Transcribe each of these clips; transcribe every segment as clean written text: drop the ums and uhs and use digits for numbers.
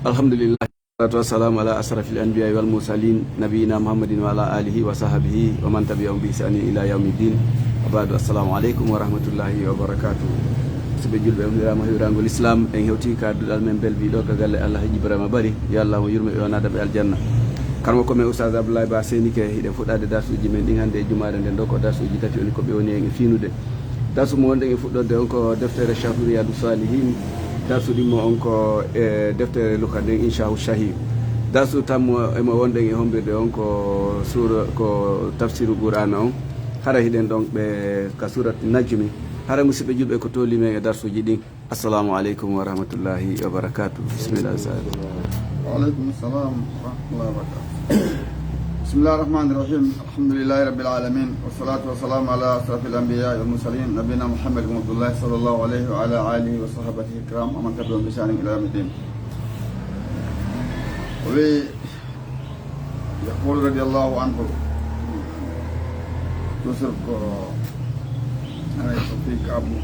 alhamdulillah salatu wassalamu ala asrafil anbiya'i wal mursalin nabiyina muhammadin wa ala alihi wa sahbihi wa man tabi'ahum bi ihsanin ila yaumiddin. Abadu, assalamu alaikum wa rahmatullahi wa barakatuh. Sibe julbe umdirama hiwrangol islam en hewti kadduɗal men belbiɗo ka galle Allah Ibrahima Bari yo Allah mo yurmo e nada ɓe aljanna. Karmo komin Oustaz Abdoulaye Ba Senike hiɗen fuɗɗade darsuji men ɗin hannde e jumaɗe nden ɗo ko darsuji tati woni ko ɓe woni en e fiinude. Darsu mo wonɗen e fuɗɗorde on ko deftere Chahru Riyadou Salihin, darsu ɗimmo on ko e deftere luka nden Inchahu Shahih. Darsu tammo emo wonɗen e hombirde on ko sura ko tafsiru Qur'an on, hara hiɗen ɗon ɓe ka surat Najmi. Hara musidɓe julɓe ko toli men e darsuji ɗin. Assalamu aleykum wa rahmatullahi wa barakatuh. Bismillah. وعليكم السلام ورحمة الله وبركاته. بسم الله الرحمن الرحيم. الحمد لله رب العالمين، والصلاة والسلام على أشرف الأنبياء والمرسلين نبينا محمد بن عبد الله صلى الله عليه وعلى آله وصحبه الكرام ومن تبعهم بإحسان إلى يوم الدين. ويقول رضي الله عنه يوسف في كابو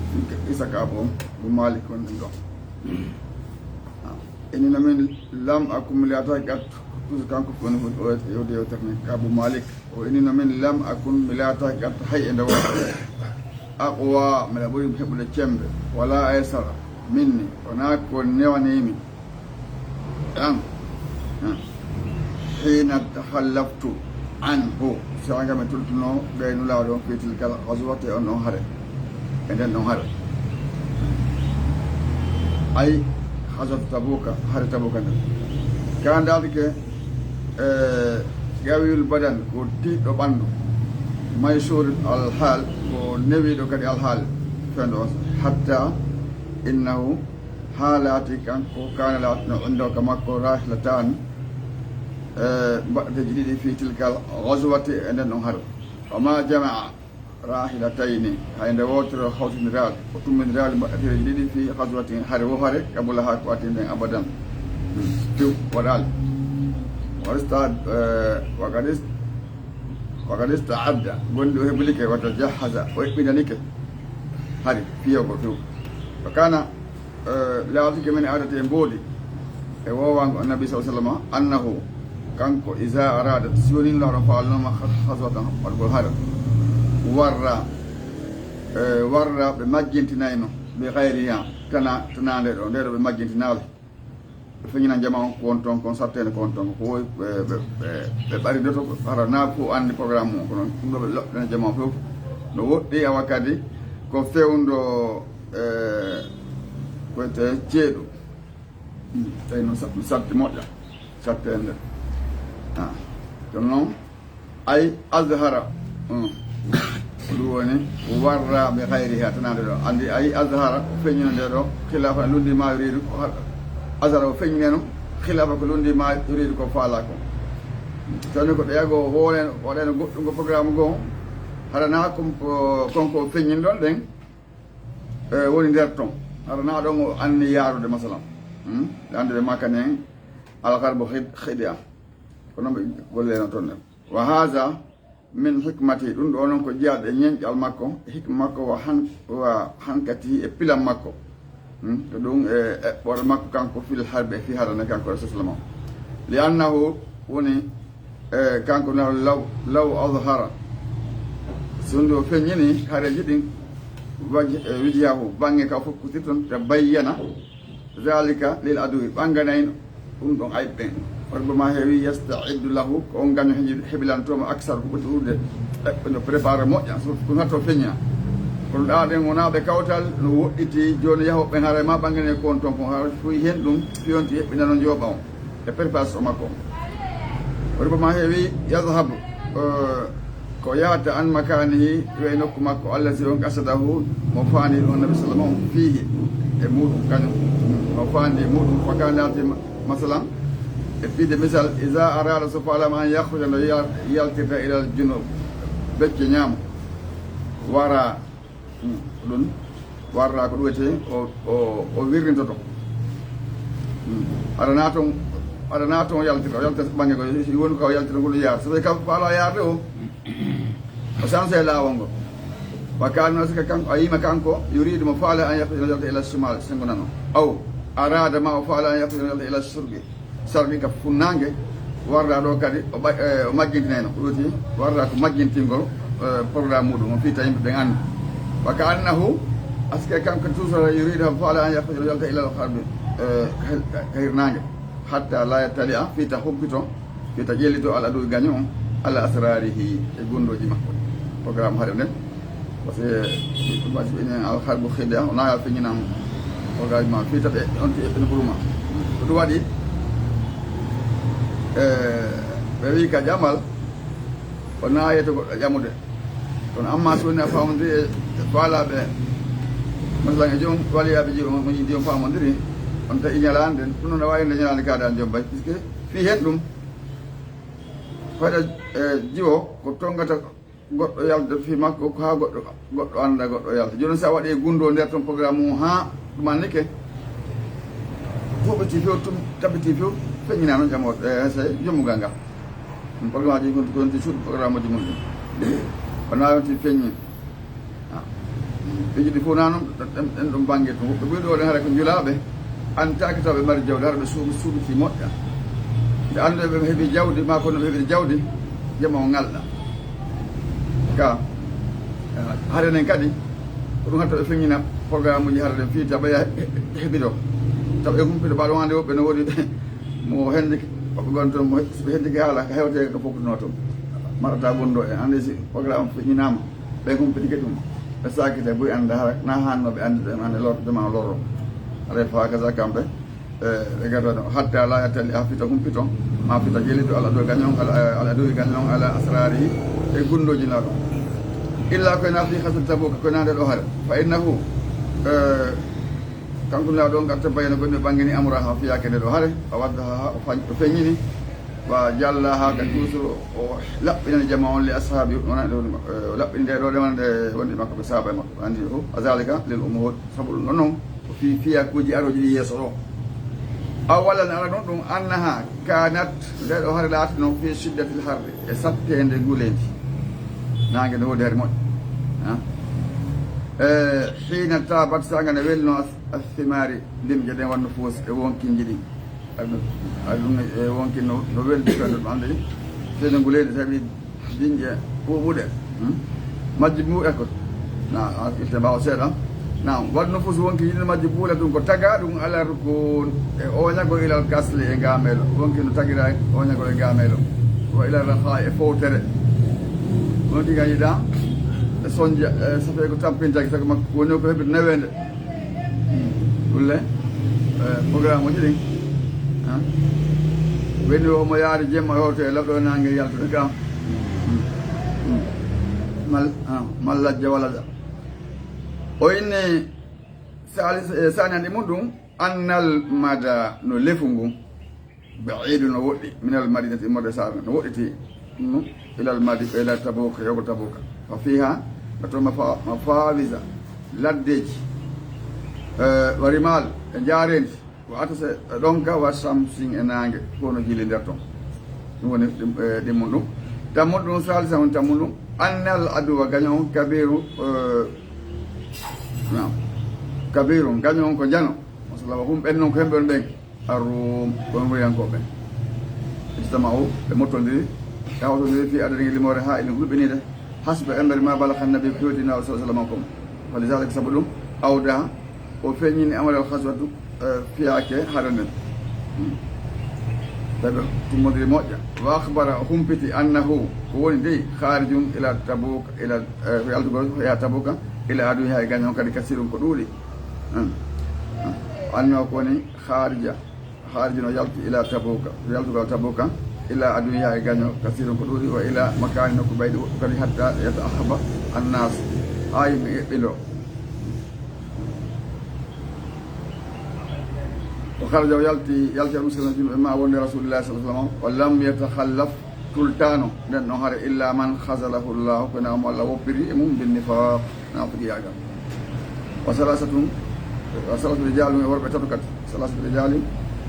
في إسا كابو بمالك ونجو إننا من لم أكن ملياتك كانكو فون يودي وترني أبو مالك، وإننا من لم أكن ملياتك حي عند أقوى من أبوي بحب الجنب ولا أيسر مني وناكل نيوانيمي حين تخلفت عنه سواء ما تلتنو بين الله في تلك الغزوة أو نهر عند النهر أي غزوة تبوك هر تبوك كان ذلك قوي البدن ودي وبندو ما يشور الحال ونبي دوكري الحال فندوس حتى إنه حالاتي كان عنده كما راحلتان تجري في تلك الغزوة عند النهر، وما جمع راحلتين عند ووتر خوت نرال وتم نرال تجري في غزوة هر وهر قبلها قواتين أبدا تو ورال وقد استعد بندو هبلك وتجهز ويقبلنك هذه فيه وقتو. فكان لا يعطيك من عادة بودي وهو النبي صلى الله عليه وسلم أنه كانكو إذا أراد سيوني الله رفع لنا خزوة والبهار ورى بمجين تنينو بغيرها تنالي ندير بمجين تنالي فينا جماعة كونتون كونسرتين كونتون هو بباري دوتو هرنا كو أني برنامج كون كنا جماعة فوق نو دي أوكادي كوفيوندو كنت جيدو تينو سبت موجة سبتين تنو أي أظهر لوني ورا بغيرها تنادر عندي أي أظهر فينا نديرو خلافا لودي ما يريد azara feññeno khilafa ko londi ma yuridu ko faala ko tawni ko ɓeyago waɗeno goɗɗugo programme goo haɗana konko feññin ɗon ɗen woni nder ton haɗana ɗon o anni yarude masalan andude makka nen algarbo hiɗia ko noon ɓe golleno toon ɗen wa haha min hikmati ɗum ɗo noon ko jiyaɗe ñeñƴal makko hikma makko wa hankati e pilam makko ko ɗum e eɓɓore makko kanko fil harɓe fi harana kanko rasulullah li annahu woni kanko law adhara so ndu feññini hareji ɗin wijiyahu bange ka fof kutirton te bayyana zalika lil aduwi ɓanganayno ɗum ɗon ayɓɓen orbama heewi yastaiddu lahu ko on gaño heɓilantoma aksar ko ɓoti urde eɓɓe no préparé moƴƴa so ɗum hatto feñña kono ɗaɗen wonaɓe kawtal no woɗɗiti joni yahoɓe haare ma ɓangane kon ton ko ha fuyi hen ɗum fiyonti heɓɓinano jooɓa on e préparation makko orbama heewi yadhabu ko yahata an makanihi yo e nokku makko allazi on kasadahu mo faani on nabi sallam on fiihi e muɗum kañum mo faandi e muɗum fakanati masalan e fiide misal isa arada so falama an yahruja no yaltirta ilal junub becce ñaamo wara ɗum warra ko ɗuwete o wirrintoto aɗana toon yaltira o yaltira ɓange ko woni ka o yaltira ngol yaar so tawi kam faala yaarde o changé laawol ngol وكان كان أيما كانكو يريد مفعل أن يخرج إلى الشمال سنغنانو أو أراد ما فعل أن يخرج إلى الشرق سربي كفنانجي warra ɗo kadi o majjintineno ko ɗoti warra ko majjintingol programme muɗum o fiita yimɓe ɓen anndi waka annahu aske kanko toujours yurida faala an yahruja yalta ilal harbi ka hirnange hatta la yattali a fiita humpito fiita ƴellito ala aɗoy gagne on ala asrarihi e gonɗoji makko programme haɗe nden par ce que ɓaɗinen alharbu hidde o nawa feñinan programme ma fiita ɓe on ɓene ɓuruma ko ɗum waɗi ɓe wi ka ƴamal ko nayete goɗɗo ƴamude kono amma so woni a famodiri e faalaɓe masalan e joom waliyaɓe ji jom famodiri on tawi ñalande ɗum noon a wawi nde ñalande kaɗan joom bay puisque fi hen ɗum hoyɗa jiwo ko tongata goɗɗo yalde fi makko ko ha goɗɗo anda goɗɗo yalta joni sa waɗi gundo nder ton programme mum ha ɗumannike hoɓeti few tum tabiti few feññina noon ƴamoɗo say jommugal ngal programme aji gonti suuɗ programme aji muɗum ko nawenti feññi ɓe jiɗi fof na noon ɗen ɗum banggue to ɓe ɓuyɗo ɗen haɗa ko julaɓe antaki taw ɓe mari jawdi hara ɓe suuɓiti moƴƴa nde anduɓe ɓe heeɓi jawdi ma kono ɓe heeɓi jawdi jama o ngalɗa ka haɗa nen kadi ko ɗum hatta ɓe feññina programme uji haɗa ɗen fiita ɓeya heeɓiɗo taw ɓe humpiɗo ɓaɗo hande woɓɓe no woodi mo hendike koɓe gon toon mo hendike haala ko hewte ko foftuno toon maɗata gonɗo en andi si programme feññinama ɓe humpitike ɗum ɓe sakite boyi anda hara na hannoɓe andi ɗen ande dema lorro aɗa fa kaza kamɓe ɓe gatoɗo hatta la yattali ha fita humpito ma fita jeliɗo ala ɗo gañon ala dowi gañon ala asrari e gundoji laɗo illa koye nafi hasul tabuka koye nande ɗo haare fa innahu kanko laaɗo garta bayno gonɗi ɓangini amoura ha fiyake nde ɗo haare a wadda ha o feññini wa jalla ha kadi toujours o laɓɓinani jama on li ashabi wonani ɗo o laɓɓini nde ɗo ɗemanade wonɗi makko ɓe saaba e makko andi fof azalika lil umhod sabu ɗum ɗon noon ko fiyakuji aroji ɗi yeeso ɗo aw walla ne ala ɗon ɗum annaha kanat nde ɗo haare laati noon fi siddatil harde e sattede ngulendi nangue nde woodi haare moƴƴo hina tabat saga ne welno athimari limje ɗen wanno foos e wonkinji ɗi aɗum e wonki no weldi kande ɗum ande sene nguleyde tawi dinƴe ɓuuɓuɗe majji muuɗe ko na itte mbawa seeɗa nam wanno foos wonki jiɗi majji ɓuule ɗum ko taga ɗum alar ko e oñago ilal gasle e gamelo wonki no tagira oñago e gamelo wa ilal ha e fowtere wonki gañiɗa soñja safe ko tampintaki sago makko woni ko heɓi newede ɗulle programme uji ɗin weni omo yaari jemma hewto e laɓɗo nangue yaltude kam mal lajja walaɗa o inni sani andi mum ɗum annal mada no lefu ngu baidu no woɗɗi minal madinati immode sara no woɗɗiti ilal madi ila tabuka yogo tabuka fa fiha to mafawisa laddeji warimal e jaarendi ko atase ɗonka wa samsin e nangue fof no jili nder toon ɗum woni ɗimmum ɗum tammum ɗum salisa on tammum ɗum annal aduwa gañon kabiru kabiru gañon ko jano masalama hum ɓen noon ko hemɓe on ɓen arum kono wiyankoɓe ijtama o ɓe mottodiri tawtodiri fi adadigi limore ha ene hulɓinide hasbe embere ma bala kan nabi pewtina sa sallam kom wali zalik sabu ɗum awda o feññini amal al haswatu fiyake haɗa nden tawi tummodiri moƴƴa wa akhbara humpiti annahu ko woni dey harijum ila tabuka ila yaltugol ya tabuka ila adu hay gañon kadi kasirum ko ɗuuɗi anno ko woni hariji no yalti ila tabuka yaltugol tabuka ila adu hay gaño kasirum ko ɗuuɗi wa ila makani nokko ɓayɗi woɗɗu kadi hatta yata ahaba annas ha yimɓe eɓɓilo o haraja o yalti almuslimina jumɓe ma wonde rasulillahi sa sallam o lam yatakhallaf tultano nden ɗon haare illa man hasalahu llahu kono amo allah woppiri e mum binnifaq nafuki yagal wa salasatu rijalum e worɓe tato kadi salasatu rijalum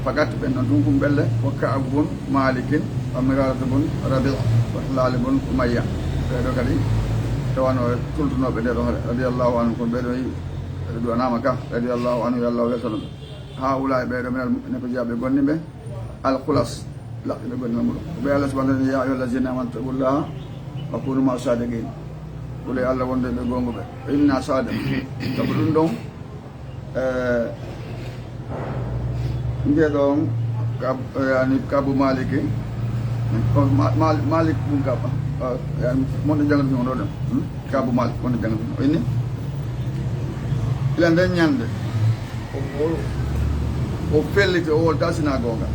fakat ɓen ɗon tun kum ɓelle ko Ka'ab bun Malikin wa Mirarata bun Rabi' wa Hilal bun Umayya ɓeɗo kadi tawano tultunoɓe nde ɗo haɗe radiallahu anhu kono ɓeɗo yi ɗo anama ka radiallahu anhu yo allah weltono ɓe ha wula e ɓeɗo minal mu'mine ko jaaɓe gonni ɓe alkhulas laqɓe gonni muɗum ɓe allah subahana taala ya ayyuha allazina amanu taqullaha wa kunu ma sadiqin ɓuule allah wonde ɓe gonguɓe inna sadiq sabu ɗum ɗon ndeɗon yani kabu maliki malik ɗum kaba yani monɗo jangata ɗum ɗo ɗon kabu malik monɗo jangata ɗum o inni ila nden ñande o felliti o wolta sina gonga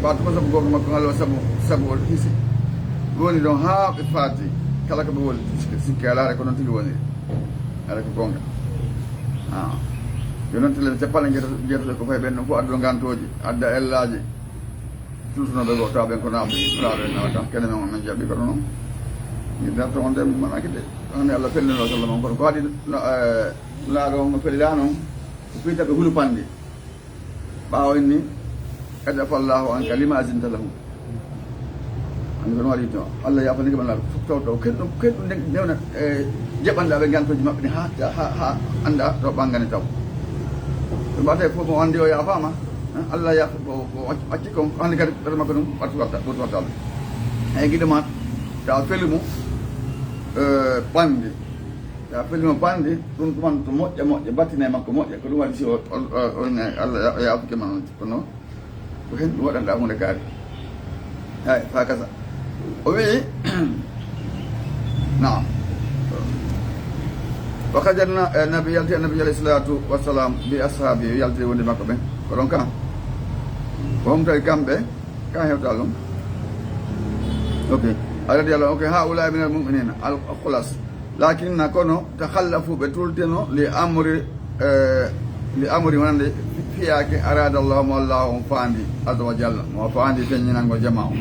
ɓato ko sabu gonga makko ngal sabu o hisi woni ɗon ha ɓe faati kala ko ɓe woli sikki alare ko noon tigi woni ala ko gonga yo noon tele capanɗe jeetoɗe ko fayi ɓen ɗon fof adduɗo gantoji adda ellaji tultunoɓe go taw ɓen ko naaɓe nawata kene men jaɓi kono noon yidarto on de manaki de on allah fellino sallam on kono ko waɗi laaɗo on no fellila noon ko fiitaɓe hulupandi ɓawo inni kadi afallahu an kalima asinta lahu andi kono waɗi to allah yafani koɓe laaɗo tawtaw kenɗum newna jaɓanɗaɓe gantoji maɓɓe ni ha anda to ɓangani taw ɓe mbate fof mo andi o yafama allah yafa o acci kon hande kadi ɓeɗa makko ɗum ɓurtu wattaɓe eyi guiɗo ma tawa felimo ɓandi tawa felimo ɓandi ɗum ɗuman to moƴƴa battine makko moƴƴa ko ɗum waɗi si allah yafuke ma noon kono ko hen ɗum waɗanɗa hunde kaari hay fa kasa o wii naam wa kajanna nabi yalti annabi alayhi salatu wassalam bi ashabi yalti wonde makko ɓen ko ɗon kam ko hom tawi kamɓe ka hewtal ɗum ok aradi allah ok ha ulai min al muminina al khulas lakinna kono takhallafu ɓe tulteno li amri wonande fiyake arada allah mo allah on faandi azza wa jalla mo faandi feññinango jama o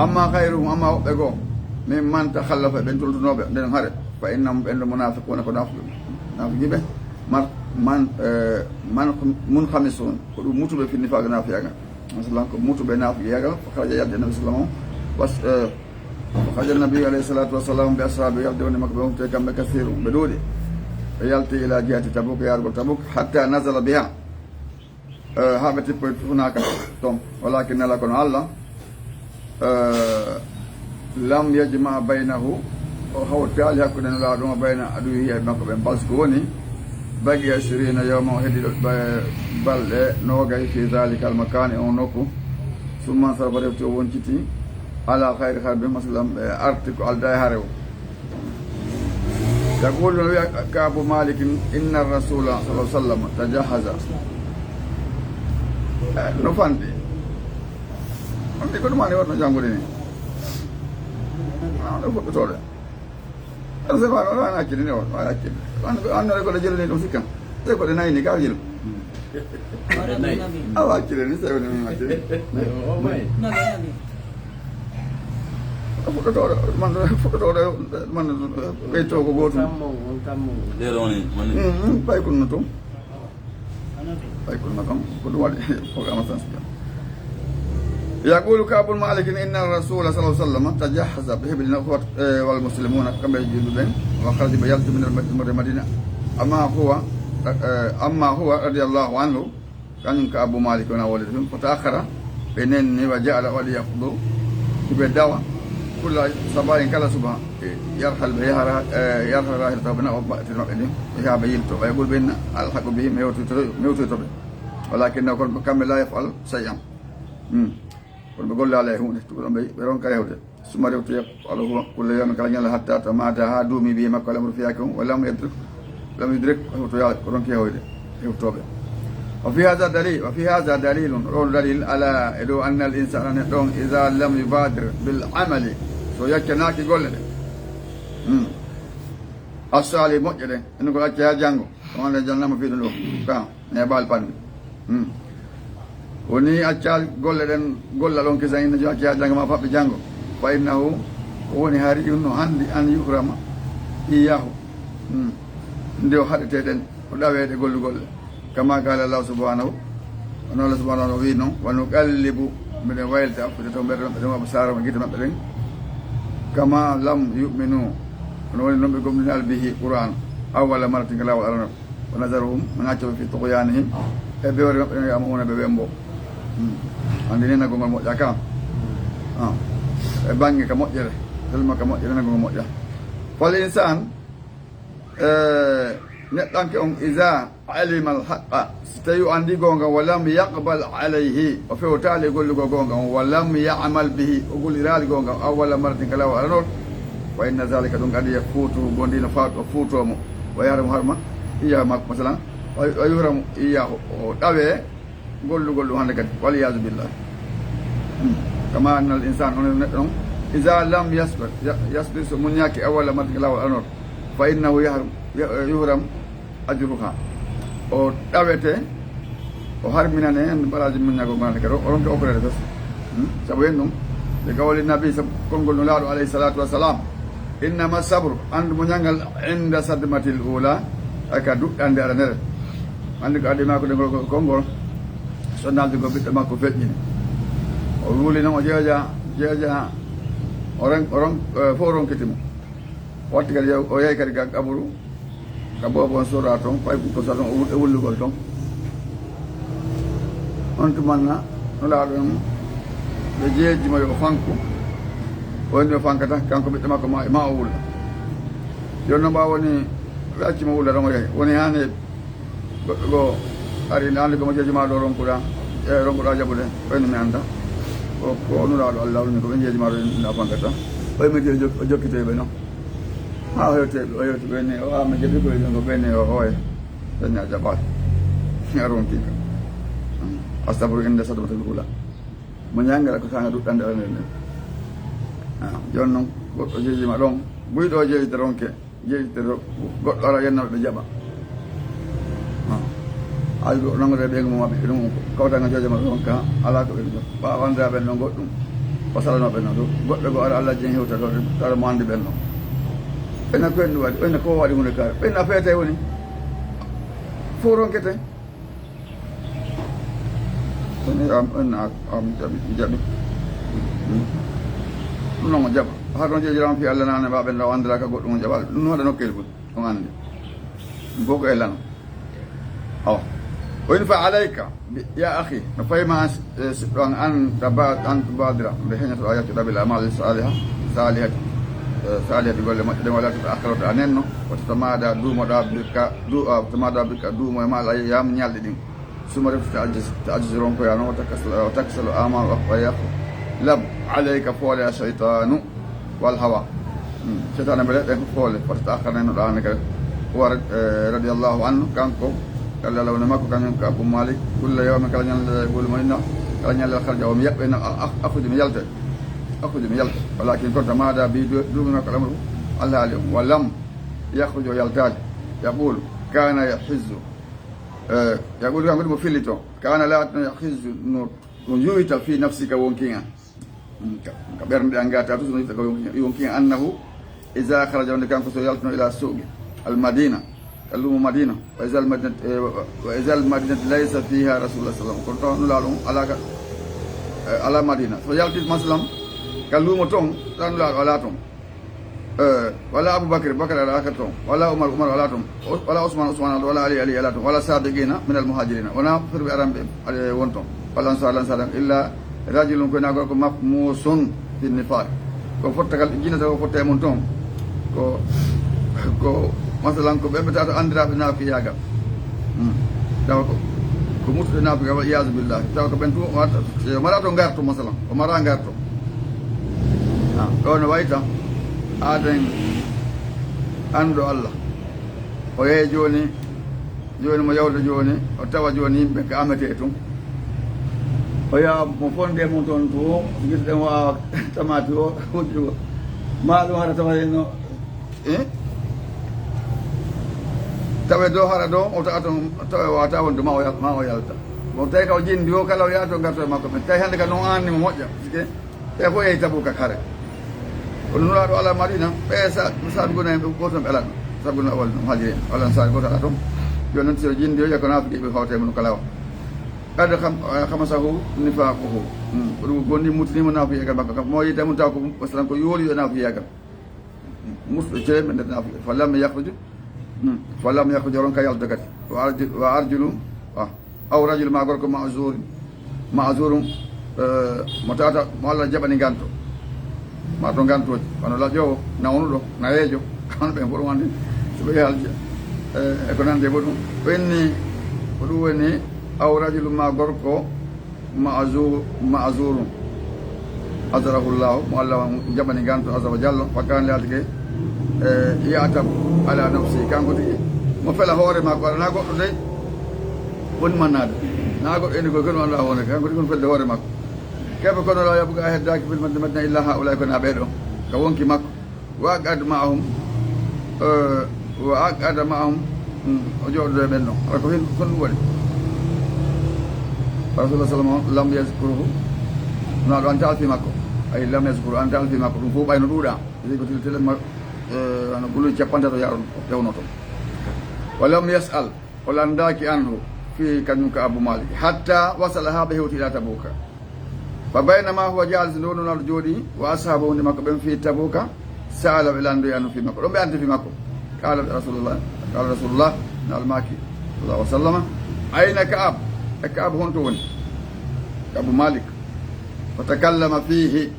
amma khayruhum amma woɓɓe goo min man takhallafa ɓen tultunoɓe nden haare fa innahum ɓenɗo munafiquna ko nafiqiɓe man munkhamisun ko ɗum mutuɓe finni faga nafiyaga masalan ko mutuɓe nafiyagal haraja yalde nabi sallam o haraja nabi alayhi salatu wassalam ɓe ashabi yalde wonde makko ɓe wonte kamɓe kasiru ɓe ɗuuɗi ɓe yalti ila jihati tabuk yargol tabuk hatta nasala biha ha ɓe tippoy funaka toon walakin ala kono allah lam yajma baynahu o hawtaali hakkude no laaɗum o bayna aɗum hiya makko ɓen par ce que woni bagi ashrina yawma o heeɗiɗo balɗe nogay fi dalika al makane on nokku summan sarfa refti o wonciti ala hayri harbe masalam ɓe arti ko alda e haare o yaqulu no wiya kabu malikin inna rasula sallah sallam tajahaza no fandi on ɗi ko ɗumani watno janngude ni ɗo fuɗɗotoɗe c'est pas wani hakkille ni on wani hakkille annore koɗe jelani ɗum sikkan tawi koɗe nayni ka jilum awa hakkille ni tawi min hakkille fuɗɗotoɗo man ɓeyto ko gotum ɓaykunno tum ɓaykunno kam ko ɗum waɗi programme sensible يقول كعب مالك إن الرسول صلى الله عليه وسلم تجهز بحب الأخوة والمسلمون كما يجيب بين وخرج بيلت من المدينة أما هو رضي الله عنه كان كعب مالك ولدهم فتأخر بينني وجعل ولي يقضوا بالدواء كل صباح كلا صباح يرحل راحلته بنا وبأتنا ويها بيلته ويقول بين الحق به موت ولكنه كم لا يفعل شيئا kono ɓe golle ala e hunde tuɓe ɗon ɓe ronka rewde suma rewtoye ala kulle yawmi kala ñalla hatta to mata ha duumi mbiye makko alamru fiyaki on walla mo lam yudrik hewtoya ko ronki hewde hewtoɓe wa fi hada dalilun ɗon dalil ala e dow anna al insana nen ɗon ida lam yubadir bil amali so yakkanaki golle ɗe assali moƴƴe ɗen enen ko acce ha janggo omande jannama fiɗum ɗo ka nebal panɗi woni accal golle ɗen golla ɗon kesa inne jo acca ha janggo ma faɓɓe janggo fa innahu ko woni haari ɗum no handi an yuhrama iyahu nde o haɗeteɗen ko ɗaweɗe gollugolle kama qala allah subhanahu ono allah subhanahu o wi noon wano qallibu mbiɗen waylta affude to ɓeɗe maɓɓe sarama guite maɓɓe ɗen kama lam yuminu ونولي نمبي قمنا به قرآن أول مرة كلاو الأرنب ونذرهم من أجل في طغيانهم بيور يأمون ببيمبو عندنا نقوم الموجة كام بانجي كموجة تلما كموجة نقوم الموجة فالإنسان نتانك إذا علم الحق ستيو عندي غونغا ولم يقبل عليه وفي وتالي يقول له غونغا ولم يعمل به وقول لي غونغا أول مرة كلاو الأرنب وإن ذلك دون قد يفوت بوندين فات وفوتهم ويرم هرما إياه مثلا ويهرم إياه تابع قولوا هندك والعياذ بالله كما أن الإنسان إذا لم يصبر منياك أول مرة كلاو الأرنب فإنه يهرم أجرها وتابعته وهرم من أن براج من يقول ما نكره ورم تأكله بس سبوينهم لقول النبي صلى الله عليه الصلاة والسلام إنما الصبر عند منيانغال عند صدمة الأولى أكادو عند أرنر عندك أدي ما كنا كونغول سنال دي كوبيت ما كوفيتني أقول لنا جاجا orang forum ketimu waktu kerja oyai kerja kaburu kabu bonsor atong pai ko sarong ulu ko tong onto manna noladon be jeji ma yo fanku wonde fankata kanko be tama ko ma ul jonno ba woni lacci ma ul rongo yai woni hane go ari nande ko jeji ma do ronkuda ronkuda jabude woni mi anda ko nulado Allah ni ko jeji ma do na fankata oy me jokkite be no ha hoyote be ne o ma jebi ko ngo be ne o hoye tanya jabal ngaron kika astabru inda sadmatul ula menyanggal ko sanga duddan da ne jonno goddo jeji ma don buydo jeji ronke jeji to goddo ara yenno be jaba ay go nangode be mo mabbe dum ko tanga jeji ma ronka ala ko be ba wanda be no goddum pasal be no goddo go ara Allah jen hewta do tar mo andi be no ena ko en wadi ena ko wadi mun kar ena fete woni foron kete ini am jabi non jaba haron je jiram fi Allah nana baben da wandra ka goddo jabal no da nokkel bu on andi boko elan aw wa in fa alayka ya akhi fayma an tabat an tubadira bi hinat ayati rabbil amal salihah يقول لما تدم ولا تتأخر عنه وتتمادى دوم ودابك تمادى بك دوم وما الأيام نيالدين ثم تعجزرون كيانو وتكسل آمال ويأخذ لب عليك فول يا شيطان والهوى شيطان بدأت فول فتتأخر عنه لأنك رضي الله عنه كانكو قال لو نماكو كان يمكن أبو مالك كل يوم كان يقول مهنا كان يلا خرج وهم يأبين أخذ من يلتد ولكن كنت ماذا بدون كلامه الله عليهم ولم يخرج يلتاج يقول كان يحز يقول كان مفلتو كان لا يحز نجويت في نفسك وونكيا كبر من أنجات يمكن أنه إذا خرج من كان يلتنا إلى السوق المدينة كلهم مدينة وإذا المدينة ليس فيها رسول الله صلى الله عليه وسلم كنت نلالهم على مدينة فيلتي مسلم كلهم تون تنلا ولا تون ولا أبو بكر على تون ولا عمر ولا تون ولا عثمان ولا علي ولا تون ولا صادقين من المهاجرين ولا في أرام وانتم ولا أنصار إلا رجل كنا نقول مفموس في النفاق كفتك الجنة كفتك منتم كو مثلا كو بمتى أندرا بنا في ياغا داوكو كموت بنا في والعياذ بالله داوكو بنتو مرا تون غارتو مثلا ومرا غارتو ɗon wayta aden andu Allah o yehi joni mo yawta joni o tawa joni yimɓe ko amete tun o yaha mo fonde mum toon to guiɗoɗen wawa tamati o hujjugo ma ɗum hara tawa no tawe dow hara dow o tawa toon tawa wawata wonde ma o yalta bon tawi ka o jindi o kala o yaha to garto e makko men tawi hannde ka noon anni mo moƴƴa sike te fof yehi tabuka kare kono nulaɗo ala madina ɓe saɗu gona hen ɓe goto ɓe alat sabuna awal haajiri walla saɗu goto ala toon joni noon so jindi o yakko naafiki ɓe hawtemo no kalawa ɓadde hamasahu nifaquhu ko ɗum gonni mutinima naafu yegal makko kam mo yitemo taw ko masalan ko yooli yo naafu yegal musɗo cere ɓe ndetna fallam yakhruju ron ka yalta kadi wa arjulu aw rajulu ma gorko ma'zurum mo tawata mo Allah jaɓani ganto ma to gantoji kono laƴowo nawnuɗo naweejo kano ɓen fof ɗum andi so ɓe halja e ko nande bo ɗum ɓenni ko ɗum woni aw rajulu ma gorko ma'zurum azarahullahu mo Allah jaɓani ganto azaba diallo fakkan latike yatab ala nafsi kanko tigi mo fela hoore makko ala na goɗɗo dey woni mannade na goɗɗo eni koy kono Allah wonde kanko tigi kono felde hoore makko keɓe kono la yabuga heddaki fil madina illa haulay kono ɓeeɗo ka wonki makko wa aqada ma'ahum o jooɗoɗo e ɓen ɗon ala ko hen kon ɗum waɗi rasulullah sallam lam yaskuruhu naɗo an talfi makko ay lam yaskuru an talfi makko ɗum fof ɓayno ɗuuɗa ko telema ano ɓuluji capantato yaɗon pewno toon wa lam yas'al o landaki anhu fi kañum ka Abu Malik hatta wasala ha ɓe hewti ila Tabuka fa baynama huwa jalis nde wonno naɗo jooɗi wa ashabahu nde makko ɓen fi Tabuka sala ɓe landoyi anu fi makko ɗon ɓe andi fi makko qala rasulullah nalmaki sallallahu alih wa sallama ayna Ka'ab e Ka'ab honto woni Abu Malik fa takallama fihi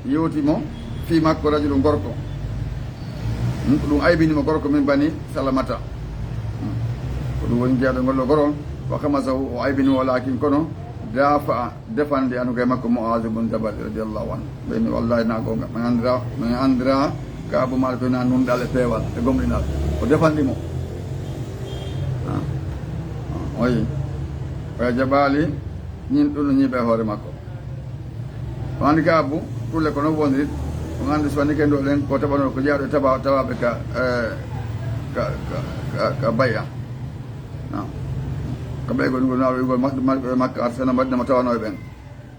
yewtimo fi makko rajulu gorko ɗum aybinimo gorko min bani Salamata ko ɗum woni jeeɗo ngolɗo goron wa kamasahu o aybinimo walakin kono dafa defande anu kay makko Mu'adh ibn Jabal radiyallahu anhu ɓeymi wallahi na gonga min andira ka Abu Malik ko na nunɗal e peewal e gomɗinal o defandimo oyi oya jaɓali ñin ɗum no ñiiɓe hoore makko o andi ka Abu kulle ko non woniri on andi so wandi kendo len ko taɓano ko jeeyaɗo tawaɓe ka baya ko ɓey gon naɗo igol makka arsana mbaɗinama tawano e ɓen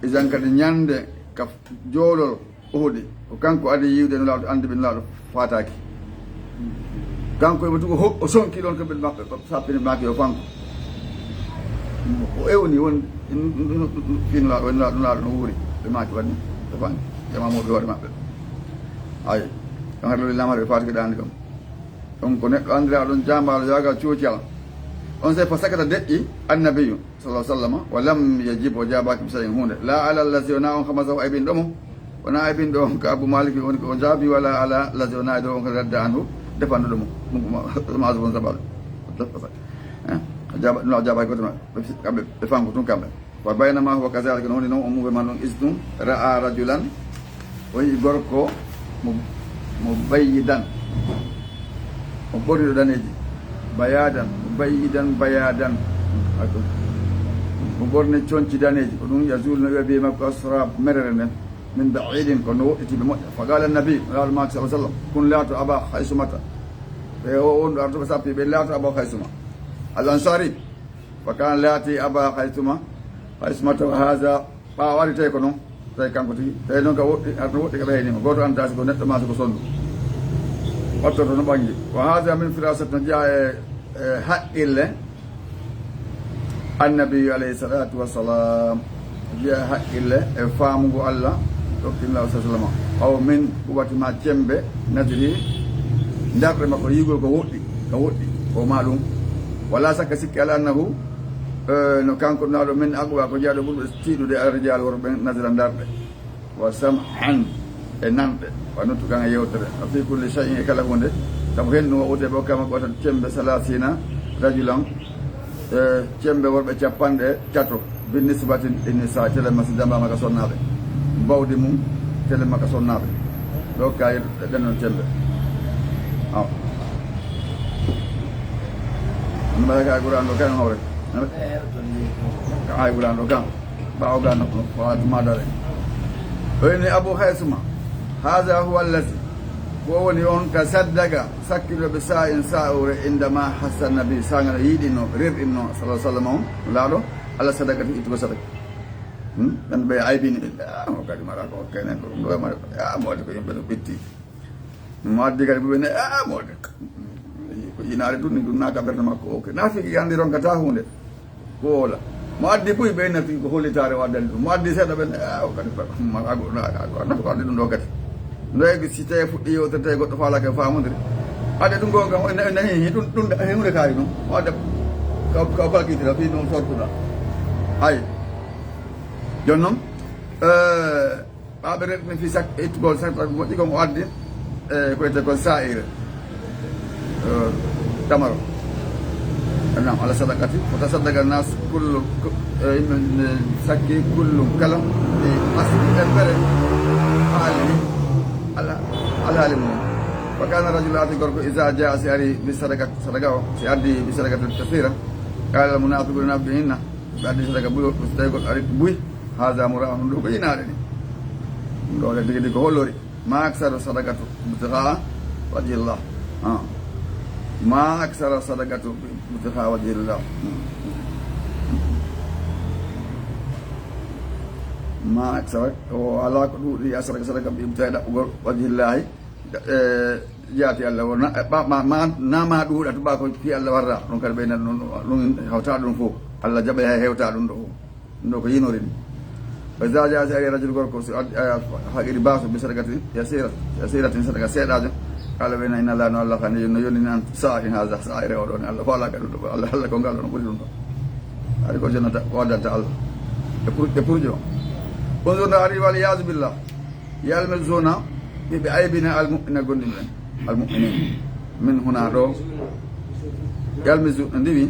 isan kadi ñande ka joolol Uhud ko kanko adi yiwde no lawɗo andi ɓe no lawɗo fataki kanko emo tugo o sonki ɗon ko ɓe maɓɓe sappini maki o fanko o ewni won fin lawɗo woni lawɗo no wuuri ɓe maki waɗni o fanki ƴamamoɓe hoore maɓɓe ayi ɗon haɗo lamare ɓe fatiki ɗandi kam ɗon ko neɗɗo andira ɗon jambalo yagal cuucal on sey fa sakata deƴƴi annabiyu sallah sallam wa lam yajib o jabaki bisayin hunde la ala allazi wona on hamasahu aybin ɗomo wona aybin ɗo on ko Abu Malik woni ko jaabi wala ala allazi wona ɗo on ko radda anhu defando ɗomo maso bon sabal ɗum jabaki goto maɓɓe kamɓe ɓe fanko tun kamɓe wa baynama huwa kazalika no woni noon o muɓe man ɗon istum ra'a rajulan o yii gorko mo bayyidan o ɓoriɗo daneji bayadan bayadan mo ɓorni conci daneji ko ɗum yazul no wiya biye makko asra merere nden min baidin ko no woɗɗitiɓe moƴƴa fa qala annabi lawol maki sa sallam kun laato aba haysumata ɓe o wonɗo artoɓe sappi ɓe laato aba haysuma al ansari fa kan laati aba haysumata wa haha ɓawa wari tawi ko noon tawi kanko tigi tawi noon ka woɗɗi arno woɗɗi ka ɓeynima goto antasi ko neɗɗo masa ko sondu wattoto no ɓangi wa hada min firasat no jeeya e haqqille annabiyu alayhi salatu wassalam jeeya haqqille e faamugo Allah ɗokkinlaw sa sallam aw min kuwatima cembe nadiri darɗe makko yigol ko woɗɗi o ma ɗum wala sakka sikki ala annahu no kanko naɗo min aqwa ko jeeyaɗo ɓurɓe tiiɗude arrijal worɓe nadira darɗe wa samhan e nanɗe wa nottu kan e yewtere fi kulli shay'in e kala hunde sabu henno o ute ɓe hokkama ɓota cembe salasina rajulan e cembe worɓe capanɗe tato bi nisbatin innisa telema si dambama ka sonnaɓe bawdi mum telema ka sonnaɓe ɓe hokka ɗennon cembe aw mbaɗa ka guran ɗo kan hawre ay guran ɗo kan ɓawo ga nokno watumadare oyni Abu Haysuma hada huwa allazi ko woni on tasaddaqa sakkiɗoɓe sa'in sa'ure indama hassa nabi sagana yiiɗino rirɗinno sallah sallam on laaɗo Allah sadaka ti ittugo sadaka ɗan ɓe aybini o kadi mara ko hokkenen ko ɗum ɗoema mode ko yimɓe no ɓitti mo addi kadi ɓuɓene mode ko yinaare ɗum ni ɗum naaka ɓerde makko ok na fiki andi ronkata hunde ko wola mo addi ɓuy ɓeyna fiki ko hollitare waddani ɗum mo addi seeɗa ɓenne o kadi ko addi ɗum ɗo kadi ndoygo si tawi fuɗɗi yewtere tawi goɗɗo faalaka e famodire ade ɗum gonga nani ɗum hunde kaari noon wadde ka falkitira fi ɗum sortuɗa hay joni noon ɓaɓe reɗni fi sak ittugol sakta moƴƴi komo addi e ko wiyete kon sa'ire tamaro nam ala sadakati ko tasaddaga nas kullu yimɓe sakki kullum kala e asli embere haali alhaali mum fa kana rajulu ati gorko isa jaa si ari bi sadaka o si addi bi sadakati kasira qala munafiquna nabihinna ɓe addi sadaka buyo so tawi goɗɗo ari buy haga mura ɗum ɗo ko yinaɗe ni ɗum ɗo le tigui ɗi ko hollori ma aksara sadakatu btigaa wajhillah ma aksara sadakatu btigaa wajhillah ma aksara o ala ko ɗuuɗi asaraka sadaka ɓimtae ɗaɓɓugol wajhillahi jaati allah o nama ɗuuɗa tuɓa ko fi allah warra ɗum kadi ɓeyna ɗum hawta ɗum fof allah jaɓa hay hewta ɗum ɗo ɗum ɗo ko yinori ni fa iza jaa si ari rajulu gorko so haqiɗi baso bi sadakatin yasiratin sadaka seeɗajo kala ɓeyna inna allah no allah kani no yonnini an sa'i haga sa'ire oɗo ni allah falaka ɗum ɗo allah ko ngal ɗo no ɓuuri ɗum ɗo ari ko jonnata waddanta allah e purƴo on zona ari wal yasu billah yalmel zona ɓiɓe aybina almu'mina gonɗi men almu'minin min huna ɗo yalmisu no ndiwi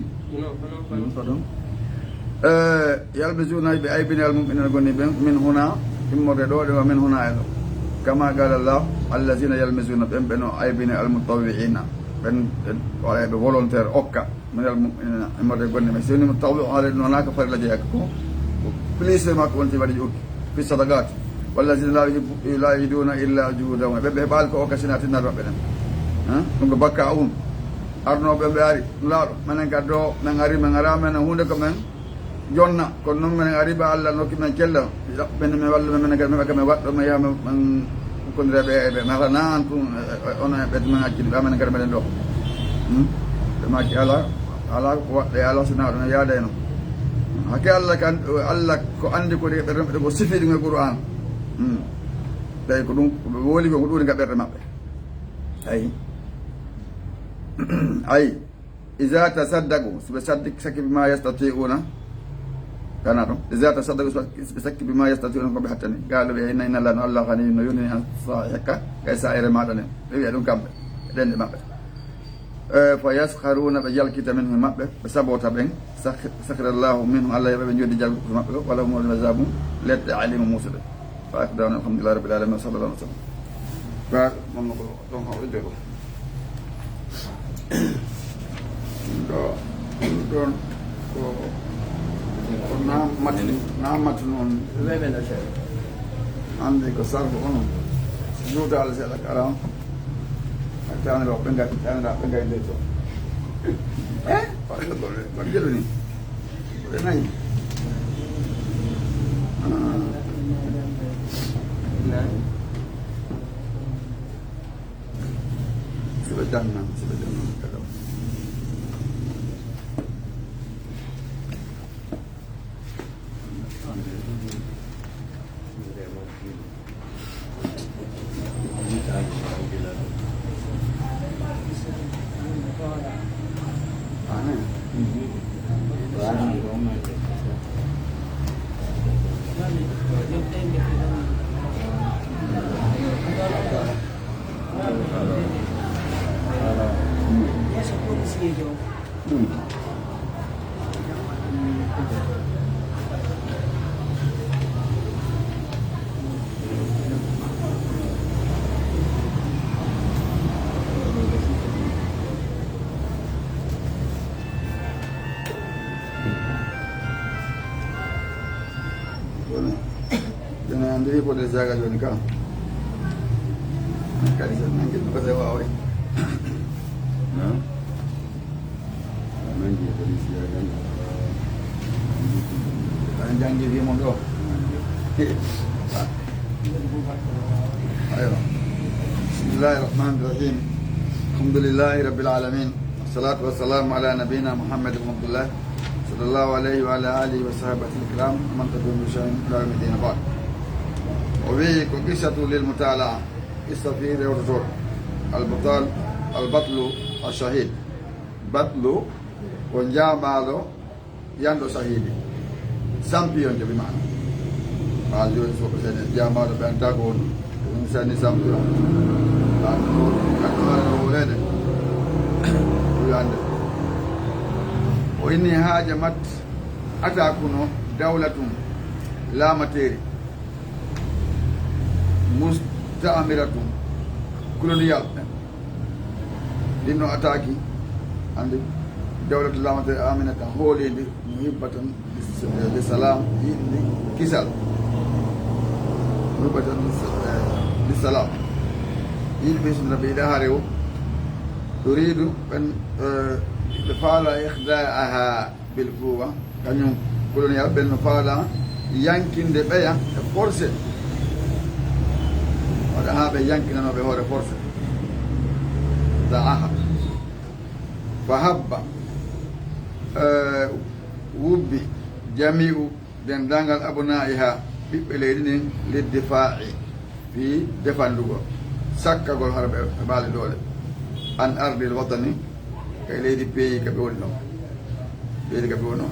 yalmisuna ɓe aybini almu'minina gonɗi ɓen min huna immorde ɗo ɗewa min huna e ɗo kama qala llah allazina yalmisuna ɓen ɓe no aybini almutawiina ɓen waɗaɓe volontaire okka min almu'minina immorde gonɗi ɓen soni mutawi haale ɗum wonaka farilla jeeyaka ko plisde makko wonti waɗi ƴukki fi sadagat wallazina la yajiduna illa juhudahum ɓe heɓali ko okka sina tinnade maɓɓe ɗen ɗum ko bakka um arnoɓe ɓe ari laaɗo minen kaddo min ari min ara men hunde ko men jonna kono noon minen ari ba allah nokki men cellal ɓenne min wallu men kadi min min waɗɗo min yaha min kondireɓe eɓe mi hata nan tum ono e ɓedde men hakkille ɓa minen kadi meɗen ɗo ɓe makki ala ko waɗɗe ala sina ɗum yaada e noon hakke allah ko andi ko ɗi ɓerɗe maɓɓe ko sifi ɗum e qur'an tawi ko ɗum ɓe wooli ko ɗuuri ga ɓerɗe maɓɓe ayi iza tasaddaku soɓe sakki bima yastati'una kana ɗum iza tasaddaku soɓe sakki bima yastati'una koɓe hattani gaalo ɓe inna inna allah no allah hani no yonini an sa hekka kay sa'ire maɗa nen ɓe wiya ɗum kamɓe ɗenɗe maɓɓe fa yaskharuna ɓe jalkita minhum maɓɓe ɓe sabota ɓen sakhira llahu minhum allah yoɓe ɓe joddi jalkuto maɓɓe ko wala humul azabum ledde alimu musuɗe fa akdawna alhamdulillahi rabbil alamin wa sallallahu alaihi wa sallam ba mamma ko ɗon hawɗe ɗo ɗon ko namatu noon ande ko sarko onon juuta allah seeɗa ko ara on taniro ɓe gadi tanira ɓe gay nde to waɗa jelu ni ɓe nayi siɓe jannan kada andiri ko de jaga joni kam kadi sen nangi ko se wawi na nangi ko di jaga kan jangi di mo do ayo bismillahirrahmanirrahim alhamdulillahi rabbil alamin wassalatu wassalamu ala nabiyyina muhammad ibn abdullah sallallahu alaihi wa ala alihi wa sahbihi alkiram man tabi'ahum bi shay'in ila yawmiddin ba'd وفيه قصة للمتابعة استفيد ورطول البطل الشهيد بطل ونجامالو يندو شهيدي سامبيون بمعنى قال يوسف سن جامالو بانتاغون سن سامبيون قال ولد وياند وإني هاجمت أتاكونو دولة لا متيري مستعمرة كولونيال لأنه أتاكي عند دولة لا متيري آمنة هولي محبة للسلام كسل محبة للسلام باسم ربي دهاريو تريد أن تفعل إخداعها بالقوة كانوا كولونيال بأن فعل يمكن دبيا فرصة وهذا يمكن أن يكون فرصة دعاها فهب وبي جميع دندانغال أبنائها ببلدين للدفاع في دفاع لغو سكا غول هرب بالي دولة عن أرض الوطن كيليدي بي كبيولنو بيدي كبيولنو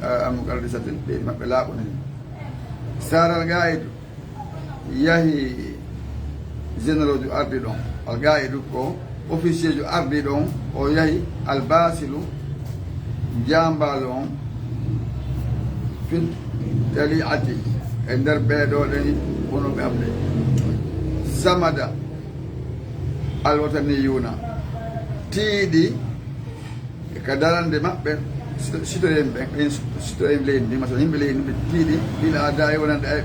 المقدسة بيدي مبلاغوني سار القائد يهي جنرال جو أرضي دون القائد كو officier جو أرضي دون أو يهي الباسلو جامبالون في التليعتي اندر بيدولي ونو بأبلي سمد الوطنيون تيدي كداران دي مقبل سترين لين دي مثلا يمبلين تيدي بالأداء ونندائب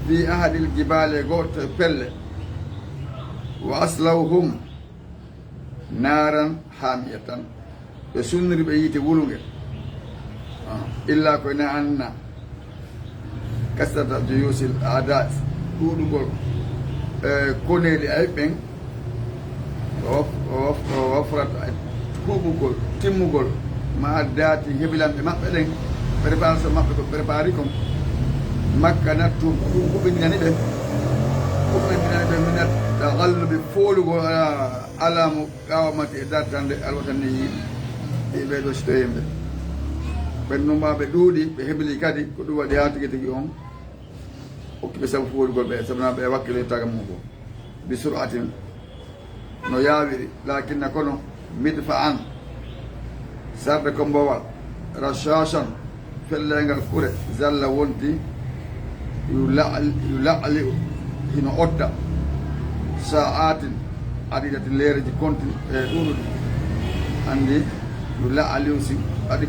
في أحد الجبال غوت بل وأصلوهم نارا حامية يسنر بيتي ولونغ إلا كنا أن كسرت جيوش الأعداء كودغول كوني لأيبين وفرت كوبوغول تيموغول ما داتي هبلان ما بدين بريبارس ما بريباريكم مكانتو كوبيناني ده كوبيناني ده من التغلب فولغو على مقاومة إدارة الوطنيين يبدو شتيم بنو ما بدودي بهبلي كادي كدوا ديات كتيجون وكبسوا فولغو بسمنا بوكيل تاعمو بسرعة نيابري لكن نكونو مدفعا سابقا بوا رشاشا في اللينغ الكورة زال وونتي يلعل هنا أوتا ساعات عديدة الليل دي كونتي دورو عندي يلعل يوسي عدي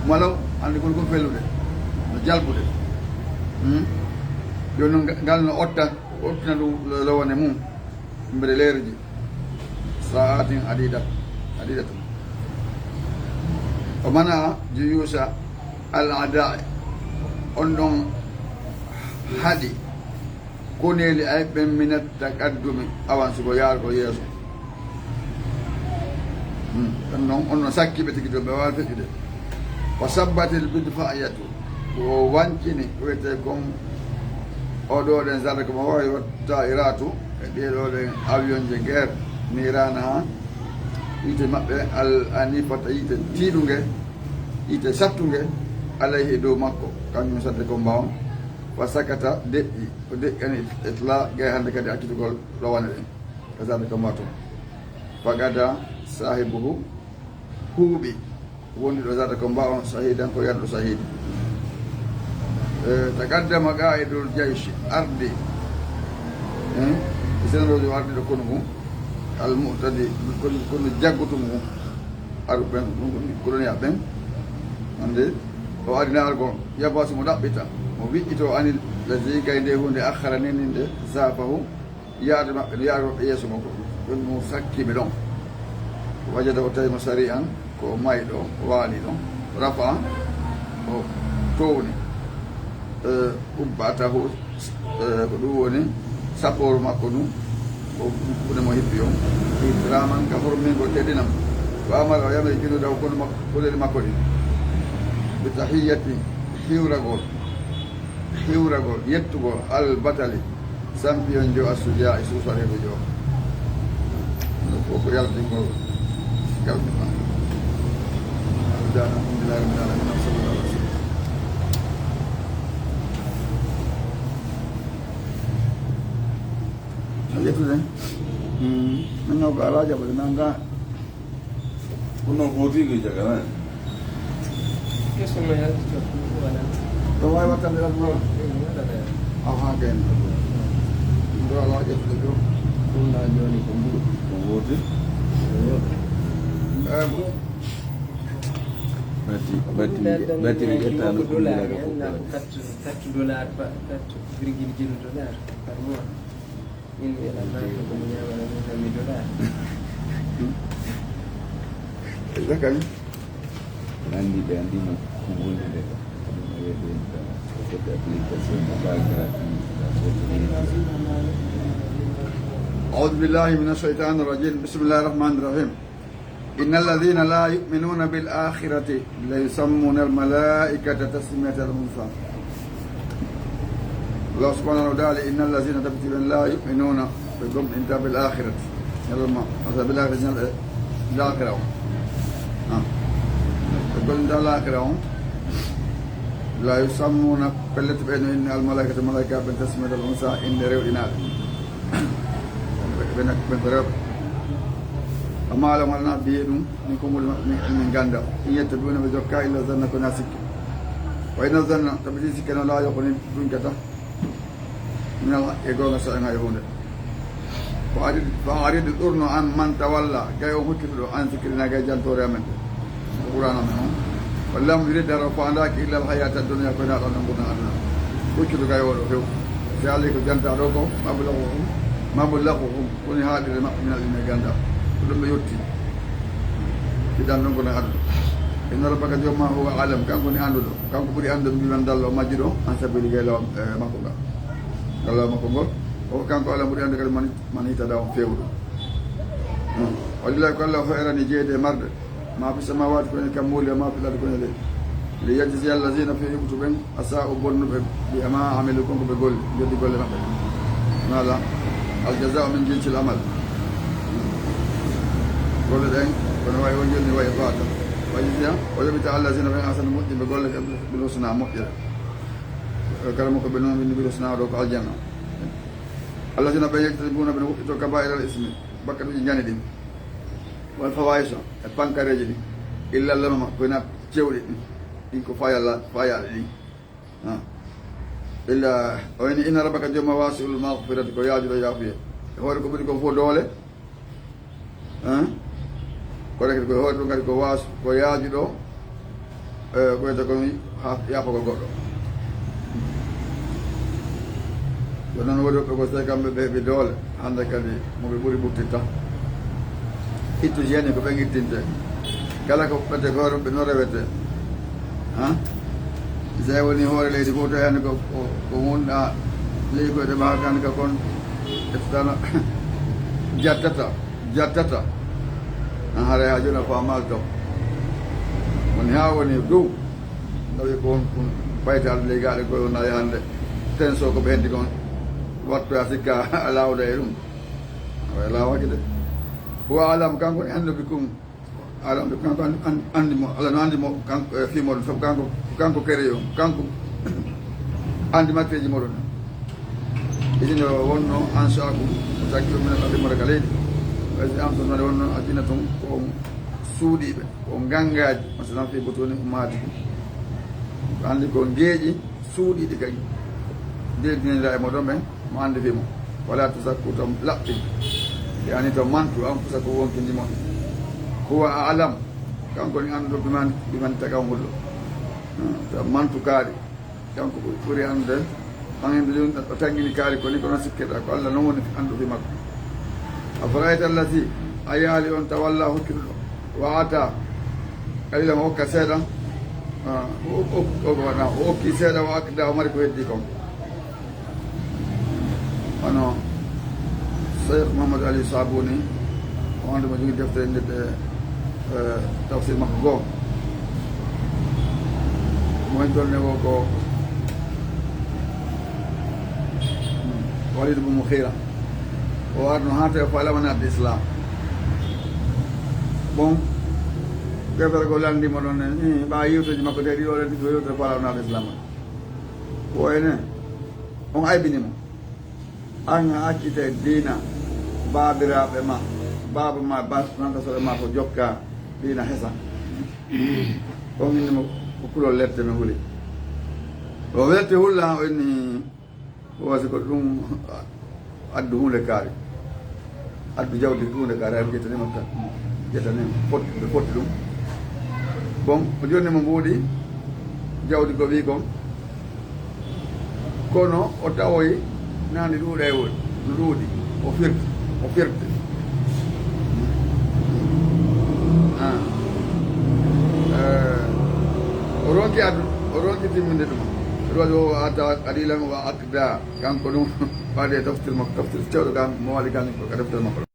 مالو عندي كل فيلو ده نجالبو ده يونو قالنا أوتا أوتا لو نمو مبرلير دي ساعات عديدة ومنع جيوش الأعداء أنهم هدي كوني لأيب من التقدم أوان سبويار ويسو أنهم سكي بتكتب بوالف كده وثبت البدفاعية ووانكني ويتكم أدور ذلك مواهي والطائرات ديرو أفيون جير نيرانها ite maɓɓe anifata ite tiiɗuge ite sattuge alayhi dow makko kañum sadde ko mbawon wa sakata deƴƴi o deƴƴani etla gay hannde kadi accitugol rowane ɗen ko sadde ko mbaton fagada sahibuhu huuɓi woni ɗo sadde ko mbawon sahidan ko yanɗo sahidi taqaddama qa'idul jeyshi ardi sénérojo ardi ɗo kono mum المعتدي كل جاكوتو مو أربعين كلوني أبين عندي وأدنى أرجو يبغى سمودابيتا وبيجتو أني الذي كاين هو اللي أخرني نندي زافه يارم يسمو المسكي بدون وجد أوتي مساريان كو مايلو واليدو رفع توني أبعته كدووني سابور ماكونو kuna mohibio ikraman ka hormin go tedinam wa amara ya mejino daw kono makko makko bi tahiyati hiwragol yettugol al batali sampion jo asuja isu sare jo ko yalla di ko gal mi ma da alhamdulillah rabbil alamin sallallahu alaihi wasallam itu deh nang ga ala ja nang ga uno koti ke jaga Questo non è to wai matan da ko aha gen ndo ala ja ko una giorni con due. koti berarti kita $4 $4 Pak, $4,1 per mois. Ini adalah punya $1 ida kan nanti mah kumpul deh kita aplikasi mobile أعوذ بالله من الشيطان الرجيم بسم الله الرحمن الرحيم إن الذين لا يؤمنون بالآخرة ليسمون الملائكة تسمية الأنثى الله سبحانه وتعالى إن الذين تبتلون لا يؤمنون بكم أنت بالآخرة يلا ما أصلا بالآخرة الآخرة يقول أنت الآخرة لا يسمون قلت بأنه إن الملائكة بنت تسمية الأنثى إن ريو إناث benak bentarap amala malna biyedum ni ko mul min ganda iyata duna be jokka illa zanna ko nasik wa inna zanna tabdi sikana la yaqoni dun kata min Allah e gonga sa nga yonde fa arid durno an man tawalla gayo hukkido an zikrina ga jantore amen qur'ana men wallam yurid rafa andaki illa al hayata dunya ko na don ngona aduna hukkido gayo do jali ko janta do ko mablaghum mablaghum kuni haade min al ganda dum be yotti idan non ko na aduna inna rabbaka jomma huwa alam kanko ni andudo kanko buri andu bi man dallo majjido an sabili gelo makko ga dallo makko gol o kanko ala buri andu kal man ita daw fewdo wallahi ko Allah khairani jeede marde ma fi samawati ko kam muli ma fi lad ko le li yajzi allazina fi yutuben asa'u bonube bi ama amilu ko be gol jodi gol mabbe mala al jazaa'u min jinsil amal gol den kono way won jeli way faata wajja wala bi ta'ala zina fa asan muddi be gol be losna muddi kalamu ko be non min be losna do ko aljanna allazina bayyatuna bi to kaba'ir al ismi bakkat ji jani dim wal fawaisha e pankareji di illa lama ko na cewdi din ko fayala di illa o ni inna rabbaka jama wasul maghfirati ko yaaju do yafiye hore ko budi ko fo dole ko rek ko hore ngari ko was ko yaaju do ko to ko ha ya ko goddo ko non wodo ko sai kambe be dole hande kadi mo be buri buttita itu jene ko bengi tinte kala ko pete goro be no rewete zai woni hore leydi goto hen ko wonɗa ley koyde ma kan ka kon ettana jattata haara ha joni famal to woni ha woni dow tawi ko on baytade leygaɗe koye wonayi hande ten so ko ɓe heddi kon wattoya sikka lawda e ɗum awa lawaki de ho alam kanko ne anduɓe kum alam de kanko andi mo ala no andi mo kanko fimoɗo sabu kanko kereyo kanko andi matteji moɗon isine wonno ansakum sakkilo minen aɗimmoɗo ka leydi waysi am ton node wonno addina ton ko suuɗiɓe ko gangaji masalan fi botoni ummati ko andi ko geeƴi suuɗiɗi kadi ndeɗinira e moɗon ɓen mo andi fimo wala to sakku tom laɓɓi yani to mantu am ko sakko wonkindimo huwa alam kanko ni anndo biman tagawngol ɗo to mantu kaari kanko ɓuri annde hande joni ɗo tangini kaari ko ni kono sikkeɗa ko Allah non woni anndude makko a farayta allati a yaali on tawalla hokkiɗo wa ata kalila mo hokka seeɗa o hokki seeɗa o akkida o mari ko heddi kon hono cheikh Mouhamadou Ali Sabouni o ande mo jogui deftere ndedde tafsir makko goo moen tolne o ko Walid ibn Mughira o warno hata e fala wana d'islam bon gefere ko landi mo non ni ba yuto makko de di wala di yuto fala wana d'islam ko ene on aybini mo an accite dina babiraɓe ma baba ma bas nanta sore ma ko jokka dina hesa on innimo ko kulol lette me huli o welte hulla o inni wasi ko ɗum addu hunde kaari addu jawdi hunde kaari ay jettanima tan jettanima ɓe fotti ɗum bon o jonni mo mbuuɗi jawdi ko wi kon kono o tawoyi nandi ɗuuɗa e woni no ɗuuɗi o firti o ronki addu o ronki timminde ɗum waɗi o adda qalilan wa akda kanko ɗum waɗe tafsir makko tafsir cewɗo kan mo waɗi kan ko deftere makko ɗo